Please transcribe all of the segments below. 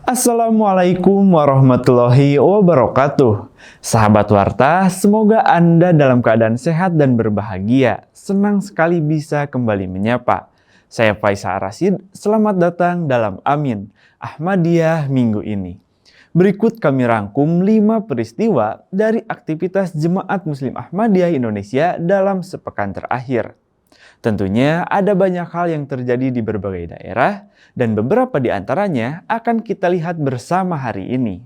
Assalamualaikum warahmatullahi wabarakatuh. Sahabat Warta, semoga Anda dalam keadaan sehat dan berbahagia. Senang sekali bisa kembali menyapa. Saya Faisal Rasid, selamat datang dalam Amin Ahmadiyah minggu ini. Berikut kami rangkum 5 peristiwa dari aktivitas Jemaat Muslim Ahmadiyah Indonesia dalam sepekan terakhir. Tentunya ada banyak hal yang terjadi di berbagai daerah dan beberapa di antaranya akan kita lihat bersama hari ini.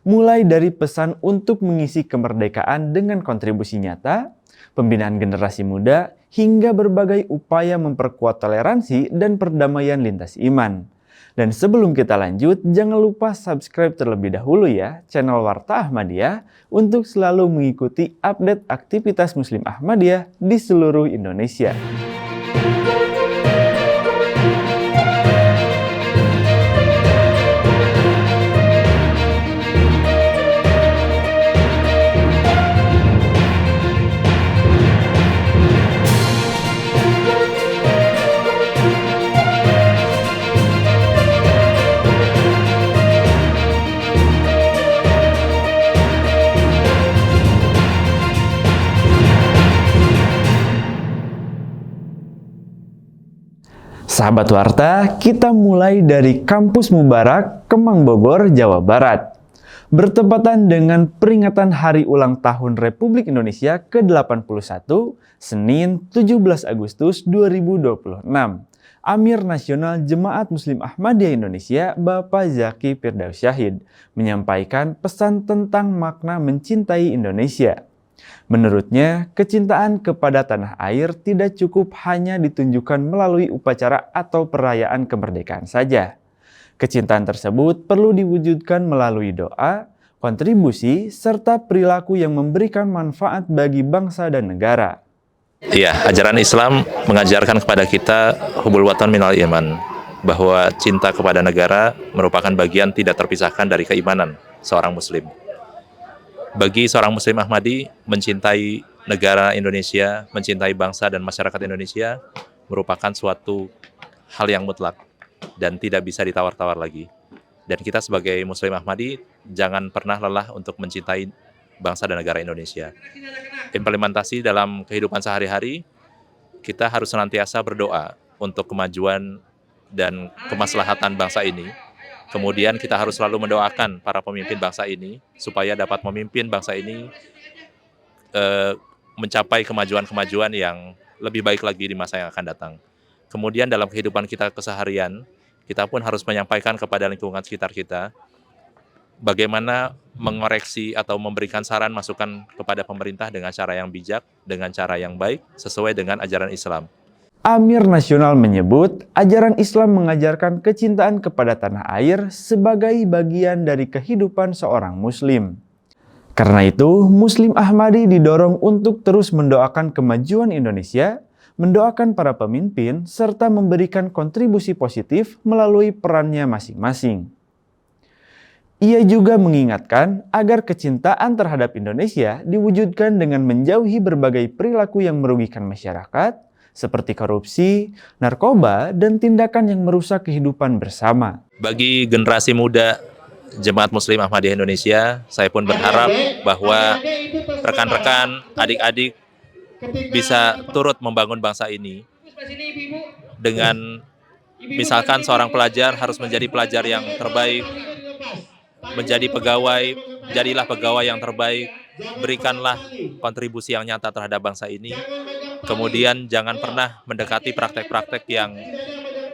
Mulai dari pesan untuk mengisi kemerdekaan dengan kontribusi nyata, pembinaan generasi muda, hingga berbagai upaya memperkuat toleransi dan perdamaian lintas iman. Dan sebelum kita lanjut, jangan lupa subscribe terlebih dahulu ya channel Warta Ahmadiyah untuk selalu mengikuti update aktivitas Muslim Ahmadiyah di seluruh Indonesia. Sahabat Warta, kita mulai dari Kampus Mubarak, Kemang, Bogor, Jawa Barat. Bertepatan dengan peringatan Hari Ulang Tahun Republik Indonesia ke-81, Senin 17 Agustus 2026, Amir Nasional Jemaat Muslim Ahmadiyah Indonesia, Bapak Zaki Firdaus Syahid, menyampaikan pesan tentang makna mencintai Indonesia. Menurutnya, kecintaan kepada tanah air tidak cukup hanya ditunjukkan melalui upacara atau perayaan kemerdekaan saja. Kecintaan tersebut perlu diwujudkan melalui doa, kontribusi, serta perilaku yang memberikan manfaat bagi bangsa dan negara. Iya, ajaran Islam mengajarkan kepada kita hubul watan minal iman, bahwa cinta kepada negara merupakan bagian tidak terpisahkan dari keimanan seorang muslim. Bagi seorang muslim Ahmadi, mencintai negara Indonesia, mencintai bangsa dan masyarakat Indonesia merupakan suatu hal yang mutlak dan tidak bisa ditawar-tawar lagi. Dan kita sebagai muslim Ahmadi jangan pernah lelah untuk mencintai bangsa dan negara Indonesia. Implementasi dalam kehidupan sehari-hari, kita harus senantiasa berdoa untuk kemajuan dan kemaslahatan bangsa ini. Kemudian kita harus selalu mendoakan para pemimpin bangsa ini supaya dapat memimpin bangsa ini mencapai kemajuan-kemajuan yang lebih baik lagi di masa yang akan datang. Kemudian dalam kehidupan kita keseharian, kita pun harus menyampaikan kepada lingkungan sekitar kita bagaimana mengoreksi atau memberikan saran masukan kepada pemerintah dengan cara yang bijak, dengan cara yang baik, sesuai dengan ajaran Islam. Amir Nasional menyebut, ajaran Islam mengajarkan kecintaan kepada tanah air sebagai bagian dari kehidupan seorang muslim. Karena itu, Muslim Ahmadi didorong untuk terus mendoakan kemajuan Indonesia, mendoakan para pemimpin, serta memberikan kontribusi positif melalui perannya masing-masing. Ia juga mengingatkan agar kecintaan terhadap Indonesia diwujudkan dengan menjauhi berbagai perilaku yang merugikan masyarakat, seperti korupsi, narkoba, dan tindakan yang merusak kehidupan bersama. Bagi generasi muda Jemaat Muslim Ahmadiyah Indonesia, saya pun berharap bahwa rekan-rekan, adik-adik bisa turut membangun bangsa ini dengan misalkan seorang pelajar harus menjadi pelajar yang terbaik, menjadi pegawai, jadilah pegawai yang terbaik, berikanlah kontribusi yang nyata terhadap bangsa ini. Kemudian jangan pernah mendekati praktek-praktek yang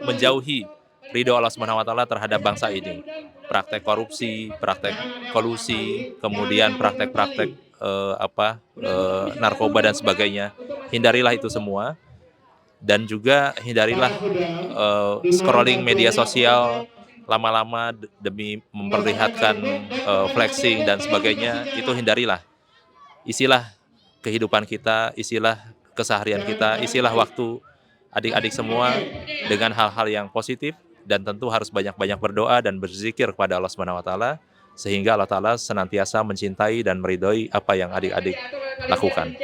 menjauhi ridho Allah SWT terhadap bangsa ini. Praktek korupsi, praktek kolusi, kemudian praktek-praktek narkoba dan sebagainya. Hindarilah itu semua. Dan juga hindarilah scrolling media sosial lama-lama demi memperlihatkan flexing dan sebagainya. Itu hindarilah. Isilah kehidupan kita, isilah keseharian kita, isilah waktu adik-adik semua dengan hal-hal yang positif, dan tentu harus banyak-banyak berdoa dan berzikir kepada Allah SWT sehingga Allah Ta'ala senantiasa mencintai dan meridhoi apa yang adik-adik lakukan.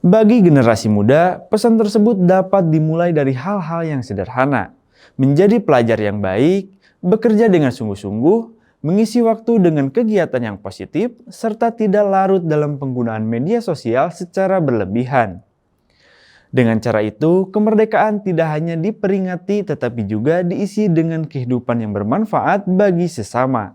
Bagi generasi muda, pesan tersebut dapat dimulai dari hal-hal yang sederhana. Menjadi pelajar yang baik, bekerja dengan sungguh-sungguh, mengisi waktu dengan kegiatan yang positif, serta tidak larut dalam penggunaan media sosial secara berlebihan. Dengan cara itu, kemerdekaan tidak hanya diperingati tetapi juga diisi dengan kehidupan yang bermanfaat bagi sesama.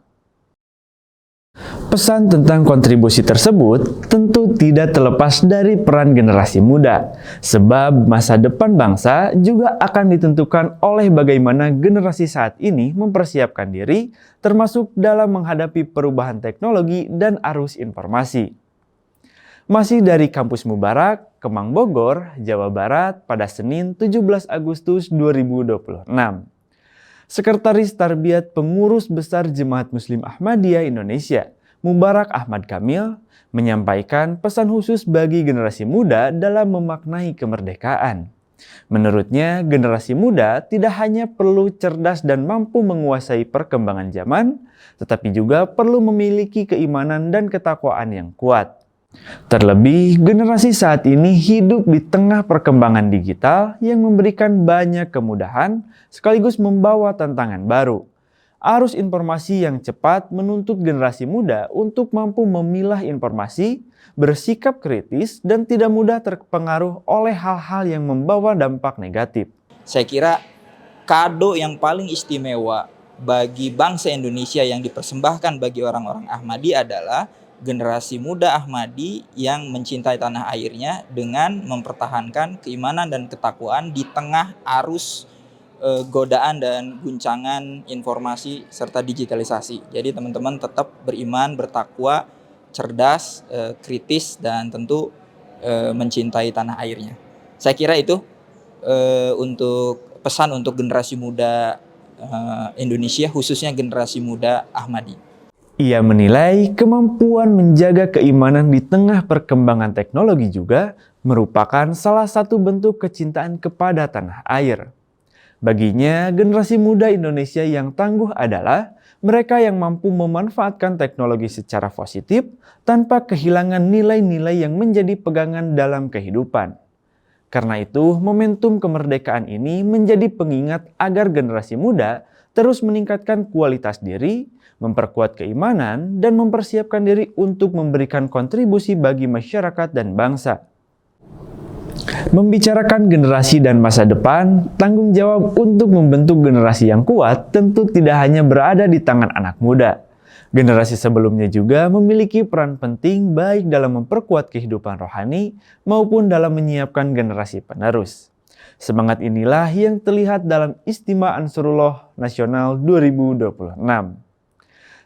Pesan tentang kontribusi tersebut tentu tidak terlepas dari peran generasi muda, sebab masa depan bangsa juga akan ditentukan oleh bagaimana generasi saat ini mempersiapkan diri, termasuk dalam menghadapi perubahan teknologi dan arus informasi. Masih dari Kampus Mubarak, Kemang Bogor, Jawa Barat pada Senin 17 Agustus 2026. Sekretaris Tarbiyat Pengurus Besar Jemaat Muslim Ahmadiyah Indonesia, Mubarak Ahmad Kamil, menyampaikan pesan khusus bagi generasi muda dalam memaknai kemerdekaan. Menurutnya, generasi muda tidak hanya perlu cerdas dan mampu menguasai perkembangan zaman, tetapi juga perlu memiliki keimanan dan ketakwaan yang kuat. Terlebih, generasi saat ini hidup di tengah perkembangan digital yang memberikan banyak kemudahan sekaligus membawa tantangan baru. Arus informasi yang cepat menuntut generasi muda untuk mampu memilah informasi, bersikap kritis, dan tidak mudah terpengaruh oleh hal-hal yang membawa dampak negatif. Saya kira kado yang paling istimewa bagi bangsa Indonesia yang dipersembahkan bagi orang-orang Ahmadi adalah generasi muda Ahmadi yang mencintai tanah airnya dengan mempertahankan keimanan dan ketakwaan di tengah arus godaan dan guncangan informasi serta digitalisasi. Jadi teman-teman tetap beriman, bertakwa, cerdas, kritis, dan tentu mencintai tanah airnya. Saya kira itu untuk pesan untuk generasi muda Indonesia, khususnya generasi muda Ahmadi. Ia menilai kemampuan menjaga keimanan di tengah perkembangan teknologi juga merupakan salah satu bentuk kecintaan kepada tanah air. Baginya, generasi muda Indonesia yang tangguh adalah mereka yang mampu memanfaatkan teknologi secara positif tanpa kehilangan nilai-nilai yang menjadi pegangan dalam kehidupan. Karena itu, momentum kemerdekaan ini menjadi pengingat agar generasi muda terus meningkatkan kualitas diri, memperkuat keimanan, dan mempersiapkan diri untuk memberikan kontribusi bagi masyarakat dan bangsa. Membicarakan generasi dan masa depan, tanggung jawab untuk membentuk generasi yang kuat tentu tidak hanya berada di tangan anak muda. Generasi sebelumnya juga memiliki peran penting baik dalam memperkuat kehidupan rohani maupun dalam menyiapkan generasi penerus. Semangat inilah yang terlihat dalam Istimewa Ansarullah Nasional 2026.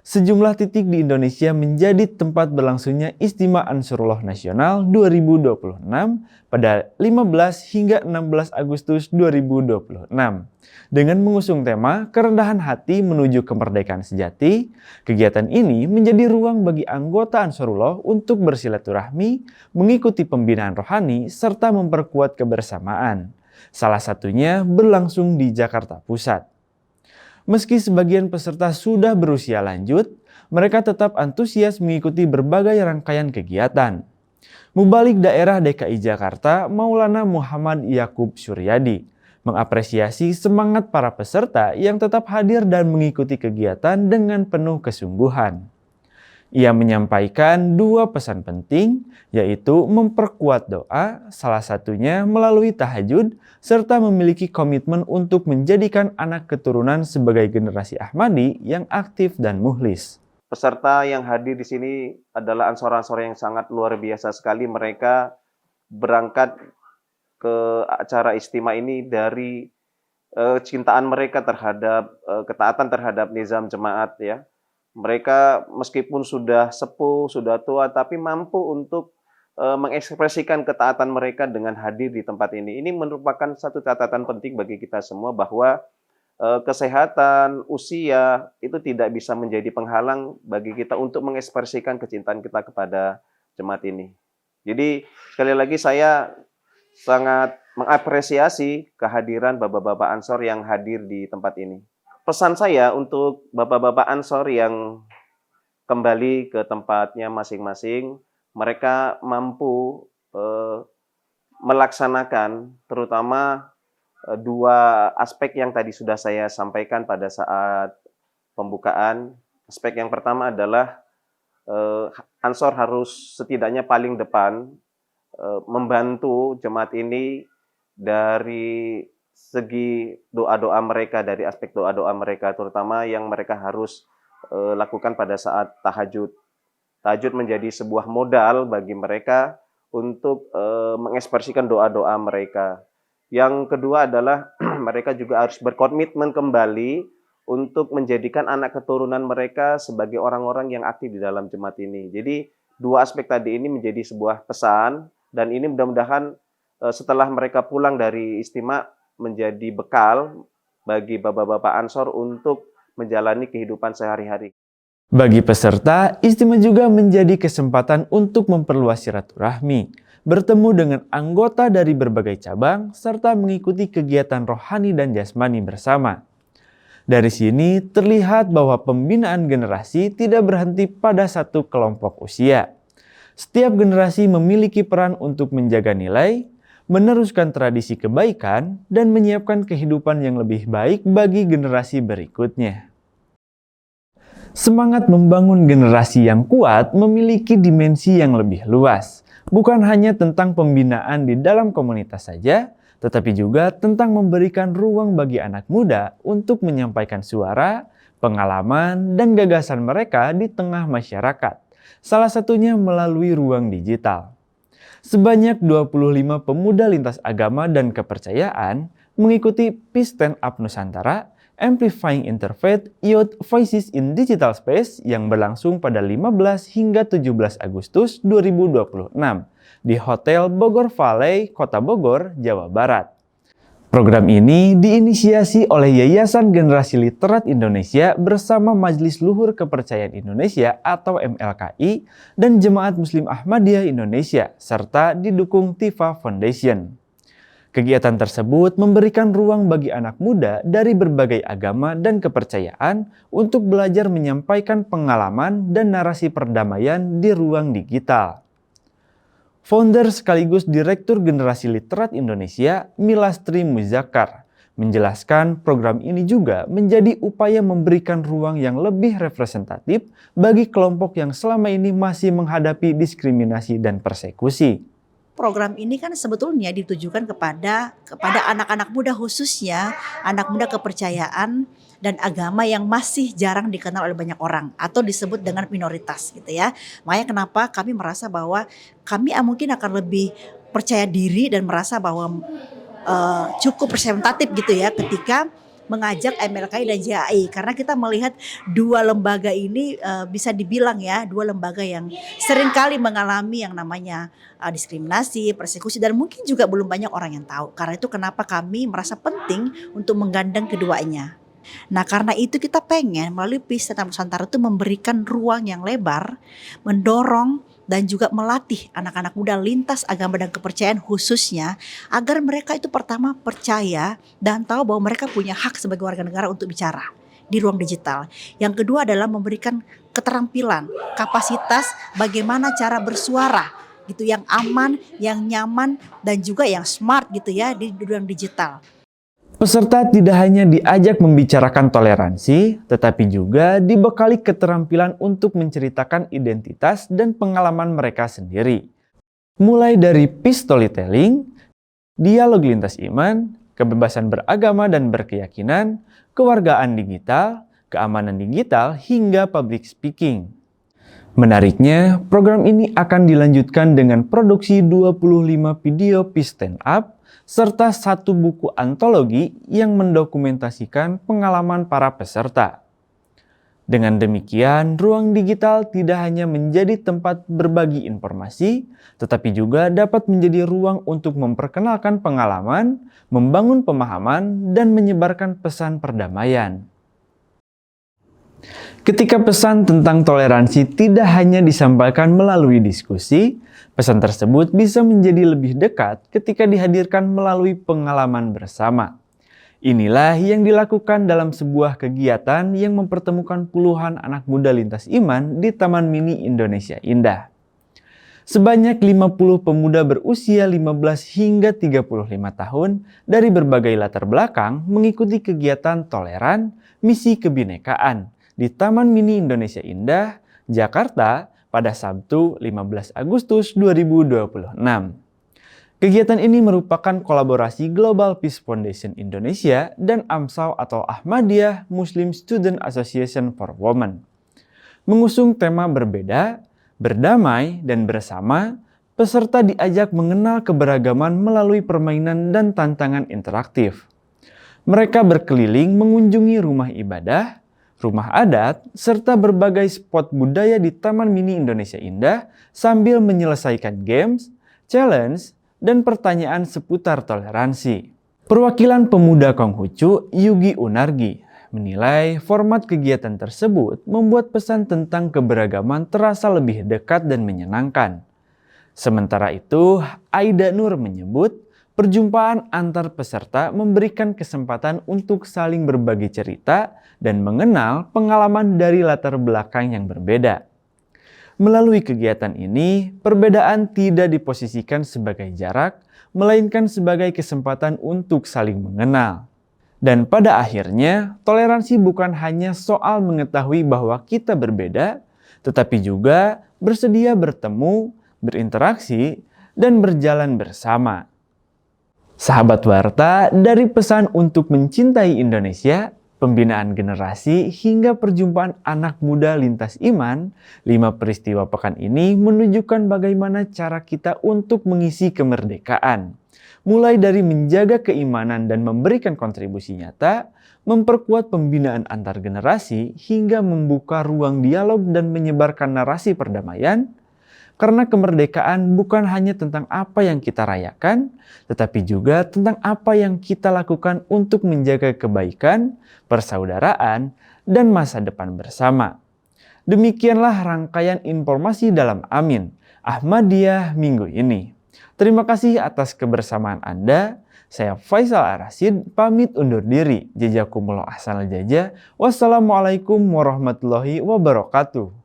Sejumlah titik di Indonesia menjadi tempat berlangsungnya Istimewa Ansarullah Nasional 2026 pada 15 hingga 16 Agustus 2026. Dengan mengusung tema Kerendahan Hati Menuju Kemerdekaan Sejati, kegiatan ini menjadi ruang bagi anggota Ansarullah untuk bersilaturahmi, mengikuti pembinaan rohani, serta memperkuat kebersamaan. Salah satunya berlangsung di Jakarta Pusat. Meski sebagian peserta sudah berusia lanjut, mereka tetap antusias mengikuti berbagai rangkaian kegiatan. Mubalik Daerah DKI Jakarta, Maulana Muhammad Yakub Suryadi, mengapresiasi semangat para peserta yang tetap hadir dan mengikuti kegiatan dengan penuh kesungguhan. Ia menyampaikan dua pesan penting, yaitu memperkuat doa, salah satunya melalui tahajud, serta memiliki komitmen untuk menjadikan anak keturunan sebagai generasi Ahmadi yang aktif dan mukhlis. Peserta yang hadir di sini adalah ansor-ansor yang sangat luar biasa sekali. Mereka berangkat ke acara istimewa ini dari cintaan mereka terhadap ketaatan terhadap nizam jemaat ya. Mereka meskipun sudah sepuh, sudah tua, tapi mampu untuk mengekspresikan ketaatan mereka dengan hadir di tempat ini. Ini merupakan satu catatan penting bagi kita semua bahwa kesehatan, usia itu tidak bisa menjadi penghalang bagi kita untuk mengekspresikan kecintaan kita kepada jemaat ini. Jadi sekali lagi saya sangat mengapresiasi kehadiran bapak-bapak Ansor yang hadir di tempat ini. Pesan saya untuk bapak-bapak Ansor yang kembali ke tempatnya masing-masing, mereka mampu melaksanakan terutama dua aspek yang tadi sudah saya sampaikan pada saat pembukaan. Aspek yang pertama adalah Ansor harus setidaknya paling depan membantu jemaat ini dari segi doa-doa mereka, dari aspek doa-doa mereka, terutama yang mereka harus lakukan pada saat tahajud. Tahajud menjadi sebuah modal bagi mereka untuk mengekspresikan doa-doa mereka. Yang kedua adalah mereka juga harus berkomitmen kembali untuk menjadikan anak keturunan mereka sebagai orang-orang yang aktif di dalam jemaat ini. Jadi dua aspek tadi ini menjadi sebuah pesan, dan ini mudah-mudahan setelah mereka pulang dari istimewa menjadi bekal bagi bapak-bapak Ansor untuk menjalani kehidupan sehari-hari. Bagi peserta, istimewa juga menjadi kesempatan untuk memperluas silaturahmi, bertemu dengan anggota dari berbagai cabang, serta mengikuti kegiatan rohani dan jasmani bersama. Dari sini terlihat bahwa pembinaan generasi tidak berhenti pada satu kelompok usia. Setiap generasi memiliki peran untuk menjaga nilai, meneruskan tradisi kebaikan, dan menyiapkan kehidupan yang lebih baik bagi generasi berikutnya. Semangat membangun generasi yang kuat memiliki dimensi yang lebih luas. Bukan hanya tentang pembinaan di dalam komunitas saja, tetapi juga tentang memberikan ruang bagi anak muda untuk menyampaikan suara, pengalaman, dan gagasan mereka di tengah masyarakat. Salah satunya melalui ruang digital. Sebanyak 25 pemuda lintas agama dan kepercayaan mengikuti Peace Stand Up Nusantara, Amplifying Interfaith Youth Voices in Digital Space yang berlangsung pada 15 hingga 17 Agustus 2026 di Hotel Bogor Valley, Kota Bogor, Jawa Barat. Program ini diinisiasi oleh Yayasan Generasi Literat Indonesia bersama Majelis Luhur Kepercayaan Indonesia atau MLKI dan Jemaat Muslim Ahmadiyah Indonesia serta didukung Tifa Foundation. Kegiatan tersebut memberikan ruang bagi anak muda dari berbagai agama dan kepercayaan untuk belajar menyampaikan pengalaman dan narasi perdamaian di ruang digital. Founder sekaligus Direktur Generasi Literat Indonesia, Milastri Muzakar, menjelaskan program ini juga menjadi upaya memberikan ruang yang lebih representatif bagi kelompok yang selama ini masih menghadapi diskriminasi dan persekusi. Program ini kan sebetulnya ditujukan kepada anak-anak muda, khususnya anak muda kepercayaan dan agama yang masih jarang dikenal oleh banyak orang atau disebut dengan minoritas gitu ya. Makanya kenapa kami merasa bahwa kami mungkin akan lebih percaya diri dan merasa bahwa cukup representatif gitu ya ketika mengajak MLKI dan JAI, karena kita melihat dua lembaga ini bisa dibilang ya dua lembaga yang seringkali mengalami yang namanya diskriminasi, persekusi, dan mungkin juga belum banyak orang yang tahu. Karena itu kenapa kami merasa penting untuk menggandeng keduanya. Nah, karena itu kita pengen melalui Peace Stand Up Nusantara itu memberikan ruang yang lebar, mendorong dan juga melatih anak-anak muda lintas agama dan kepercayaan khususnya agar mereka itu pertama percaya dan tahu bahwa mereka punya hak sebagai warga negara untuk bicara di ruang digital. Yang kedua adalah memberikan keterampilan, kapasitas bagaimana cara bersuara gitu yang aman, yang nyaman dan juga yang smart gitu ya di ruang digital. Peserta tidak hanya diajak membicarakan toleransi, tetapi juga dibekali keterampilan untuk menceritakan identitas dan pengalaman mereka sendiri. Mulai dari peace storytelling, dialog lintas iman, kebebasan beragama dan berkeyakinan, kewargaan digital, keamanan digital, hingga public speaking. Menariknya, program ini akan dilanjutkan dengan produksi 25 video Peace Stand Up, serta satu buku antologi yang mendokumentasikan pengalaman para peserta. Dengan demikian, ruang digital tidak hanya menjadi tempat berbagi informasi, tetapi juga dapat menjadi ruang untuk memperkenalkan pengalaman, membangun pemahaman, dan menyebarkan pesan perdamaian. Ketika pesan tentang toleransi tidak hanya disampaikan melalui diskusi, pesan tersebut bisa menjadi lebih dekat ketika dihadirkan melalui pengalaman bersama. Inilah yang dilakukan dalam sebuah kegiatan yang mempertemukan puluhan anak muda lintas iman di Taman Mini Indonesia Indah. Sebanyak 50 pemuda berusia 15 hingga 35 tahun dari berbagai latar belakang mengikuti kegiatan toleran, misi kebinekaan, di Taman Mini Indonesia Indah, Jakarta pada Sabtu 15 Agustus 2026. Kegiatan ini merupakan kolaborasi Global Peace Foundation Indonesia dan AMSAW atau Ahmadiyah Muslim Student Association for Women. Mengusung tema berbeda, berdamai, dan bersama, peserta diajak mengenal keberagaman melalui permainan dan tantangan interaktif. Mereka berkeliling mengunjungi rumah ibadah, rumah adat, serta berbagai spot budaya di Taman Mini Indonesia Indah sambil menyelesaikan games, challenge, dan pertanyaan seputar toleransi. Perwakilan pemuda Konghucu, Yugi Unargi, menilai format kegiatan tersebut membuat pesan tentang keberagaman terasa lebih dekat dan menyenangkan. Sementara itu, Aida Nur menyebut perjumpaan antar peserta memberikan kesempatan untuk saling berbagi cerita dan mengenal pengalaman dari latar belakang yang berbeda. Melalui kegiatan ini, perbedaan tidak diposisikan sebagai jarak, melainkan sebagai kesempatan untuk saling mengenal. Dan pada akhirnya, toleransi bukan hanya soal mengetahui bahwa kita berbeda, tetapi juga bersedia bertemu, berinteraksi, dan berjalan bersama. Sahabat Warta, dari pesan untuk mencintai Indonesia, pembinaan generasi, hingga perjumpaan anak muda lintas iman, 5 peristiwa pekan ini menunjukkan bagaimana cara kita untuk mengisi kemerdekaan. Mulai dari menjaga keimanan dan memberikan kontribusi nyata, memperkuat pembinaan antar generasi, hingga membuka ruang dialog dan menyebarkan narasi perdamaian. Karena kemerdekaan bukan hanya tentang apa yang kita rayakan, tetapi juga tentang apa yang kita lakukan untuk menjaga kebaikan, persaudaraan, dan masa depan bersama. Demikianlah rangkaian informasi dalam Amin Ahmadiyah minggu ini. Terima kasih atas kebersamaan Anda. Saya Faisal Arasid, pamit undur diri. Jazakumullah ahsanal jazaa. Wassalamualaikum warahmatullahi wabarakatuh.